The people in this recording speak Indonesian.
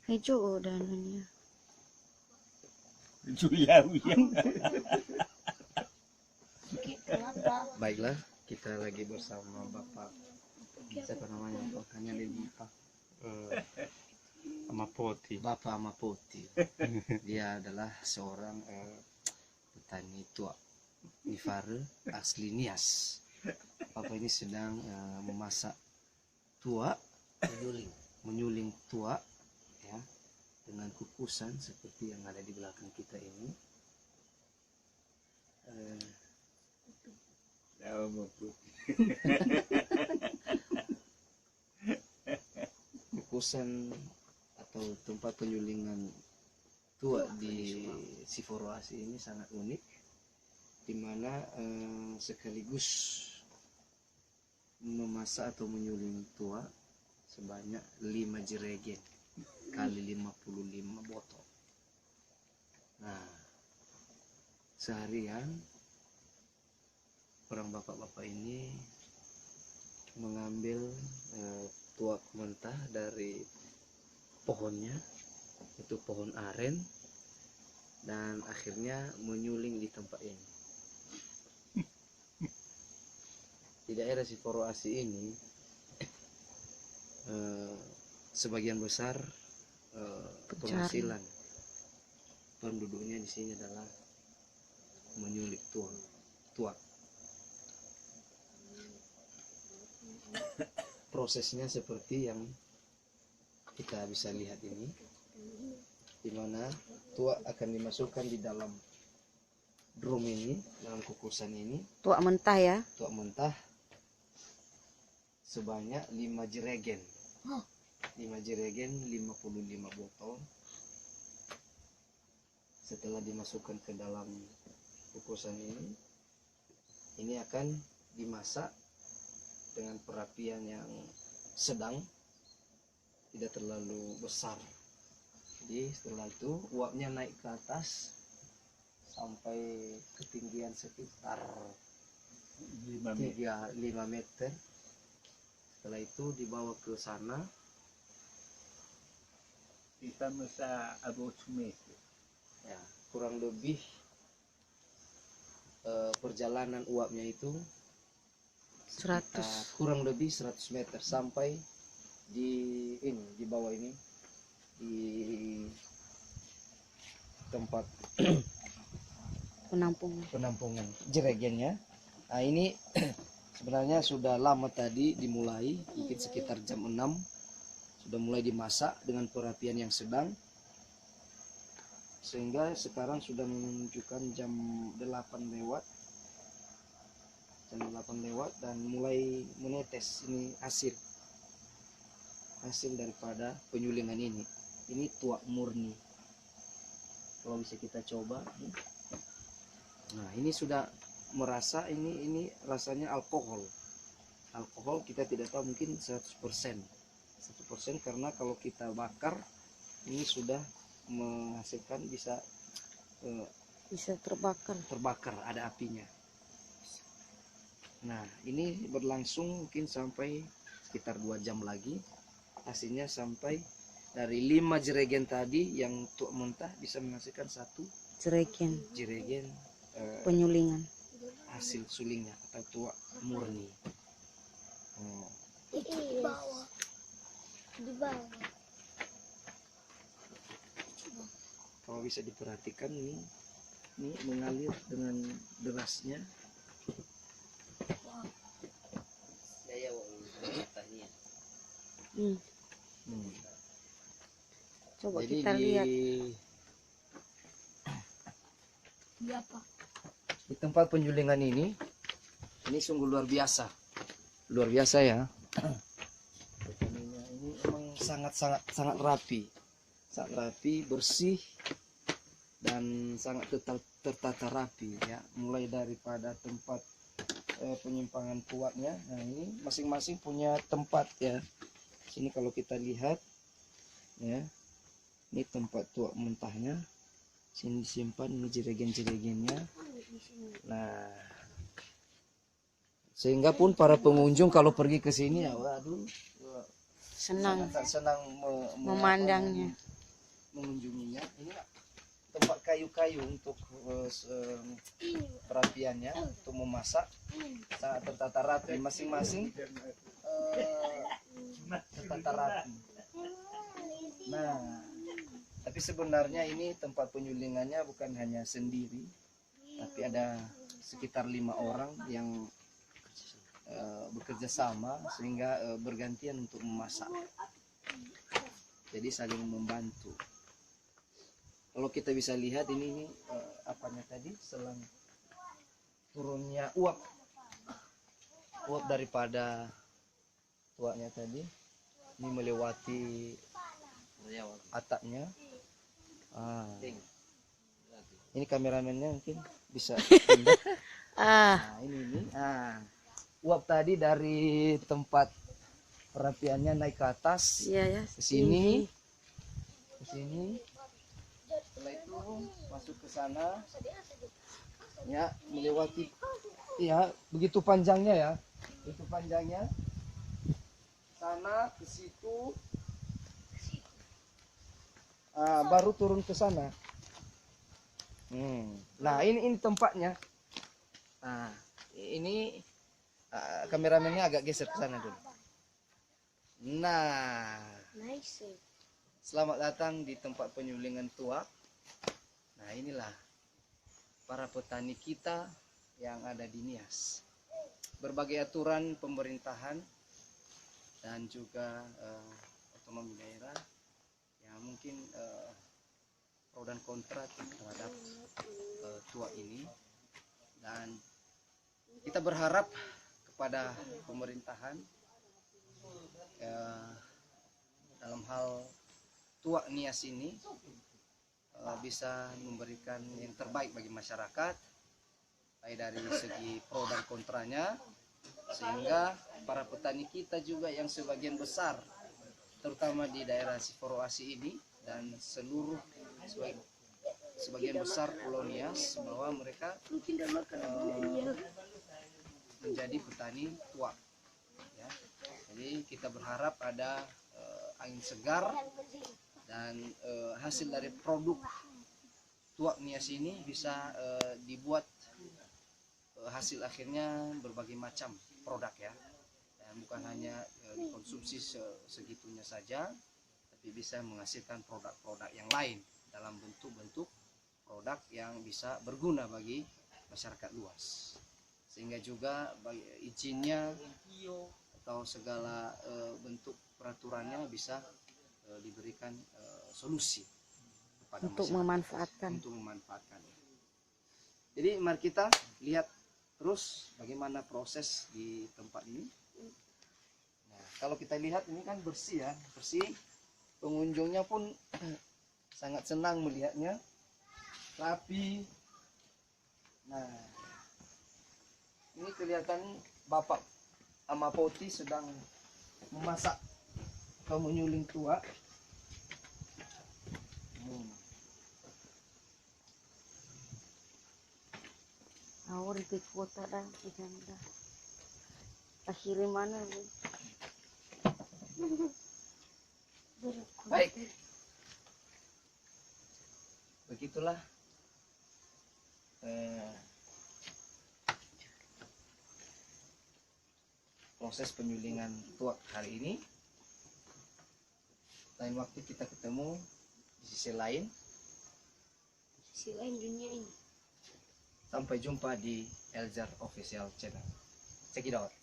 Hijau dananya. Baiklah, kita lagi bersama Bapak siapa namanya? Hanya lebih Pak Amapoti. Bapak Amapoti. Dia adalah seorang petani tua Nifare asli Nias. Bapak ini sedang memasak tua, menyuling tua ya, dengan kukusan seperti yang ada di belakang kita ini. Kukusan atau tempat penyulingan tua di Siforoasi ini sangat unik, dimana sekaligus memasak atau menyuling tua sebanyak 5 jerigen kali 55 botol. Nah, seharian orang bapak-bapak ini mengambil tuak mentah dari pohonnya, itu pohon aren, dan akhirnya menyuling di tempat ini. Di daerah Siforoasi ini sebagian besar penghasilan penduduknya di sini adalah menyulik tuak. Prosesnya seperti yang kita bisa lihat ini, di mana tuak akan dimasukkan di dalam drum ini, dalam kukusan ini. Tuak mentah ya? Tuak mentah sebanyak 5 jerigen. 5 jerigen 55 botol. Setelah dimasukkan ke dalam kukusan ini akan dimasak dengan perapian yang sedang, tidak terlalu besar. Jadi setelah itu uapnya naik ke atas sampai ketinggian sekitar 5 meter. Setelah itu dibawa ke sana. Kita masa Ya, kurang lebih perjalanan uapnya itu 100. kurang lebih 100 meter sampai di bawah ini, di tempat penampungan jerigennya. Nah, ini sebenarnya sudah lama tadi dimulai, mungkin sekitar jam 6 sudah mulai dimasak dengan perapian yang sedang, sehingga sekarang sudah menunjukkan jam 8 lewat. Jam 8 lewat dan mulai menetes ini hasil daripada penyulingan ini. Ini tuak murni. Kalau bisa kita coba. Nah, ini sudah merasa ini rasanya alkohol. Alkohol kita tidak tahu, mungkin 100%. 100% karena kalau kita bakar ini sudah menghasilkan bisa terbakar, ada apinya. Nah, ini berlangsung mungkin sampai sekitar 2 jam lagi. Hasilnya sampai dari 5 jerigen tadi yang tuak mentah bisa menghasilkan 1 jerigen penyulingan. Hasil sulingnya atau tuak murni. Di bawah. Kalau bisa diperhatikan ini mengalir dengan derasnya. Coba jadi kita lihat. Di tempat penyulingan ini sungguh luar biasa ya. Ini memang sangat rapi, bersih dan sangat tertata rapi ya. Mulai daripada tempat penyimpangan tuaknya. Nah, ini masing-masing punya tempat ya. Sini kalau kita lihat ya, ini tempat tuak mentahnya. Sini disimpan, ini jerigen-jerigennya. Nah, Sehingga pun para pengunjung kalau pergi ke sini ya waduh Senang sangat senang memandangnya. mengunjunginya. Ini tempat kayu-kayu untuk perapiannya untuk memasak, sangat tertata rapi masing-masing tertata rapi. Nah, tapi sebenarnya ini tempat penyulingannya bukan hanya sendiri, tapi ada sekitar 5 orang yang bekerja sama sehingga bergantian untuk memasak. Jadi saling membantu. Kalau kita bisa lihat ini apanya tadi, selang turunnya uap daripada tuaknya tadi ini melewati atapnya. Ini kameramennya mungkin bisa pindah. Nah, ini uap tadi dari tempat perapiannya naik ke atas, Iya ya. ke sini, setelah itu masuk ke sana, ya melewati, ya begitu panjangnya sana ke situ, baru turun ke sana. Nah ini tempatnya. Nah ini kameramennya agak geser ke sana dulu. Nah, selamat datang di tempat penyulingan tuak. Nah inilah para petani kita yang ada di Nias. Berbagai aturan pemerintahan dan juga otonomi daerah yang mungkin pro dan kontra terhadap tuak ini, dan kita berharap kepada pemerintahan dalam hal tuak Nias ini bisa memberikan yang terbaik bagi masyarakat, baik dari segi pro dan kontranya, sehingga para petani kita juga yang sebagian besar terutama di daerah Siforoasi ini dan seluruh sebagian besar Pulau Nias, bahwa mereka menjadi petani tuak ya. Jadi kita berharap ada angin segar dan hasil dari produk tuak Nias ini bisa dibuat hasil akhirnya berbagai macam produk ya, dan bukan hanya dikonsumsi segitunya saja, tapi bisa menghasilkan produk-produk yang lain dalam bentuk-bentuk produk yang bisa berguna bagi masyarakat luas, sehingga juga izinnya atau segala bentuk peraturannya bisa diberikan solusi kepada Untuk masyarakat, untuk memanfaatkan. Jadi mari kita lihat terus bagaimana proses di tempat ini. Nah, kalau kita lihat ini kan bersih ya, bersih. Pengunjungnya pun sangat senang melihatnya, rapi. Nah, ini kelihatan Bapak Amapoti sedang memasak atau menyuling tuak. Awal di kota dah, ikan dah. Akhirnya mana bu? Baik, begitulah proses penyulingan tuak hari ini. Lain waktu kita ketemu di sisi lain dunia ini. Sampai jumpa di Elzar Official Channel. Check it out.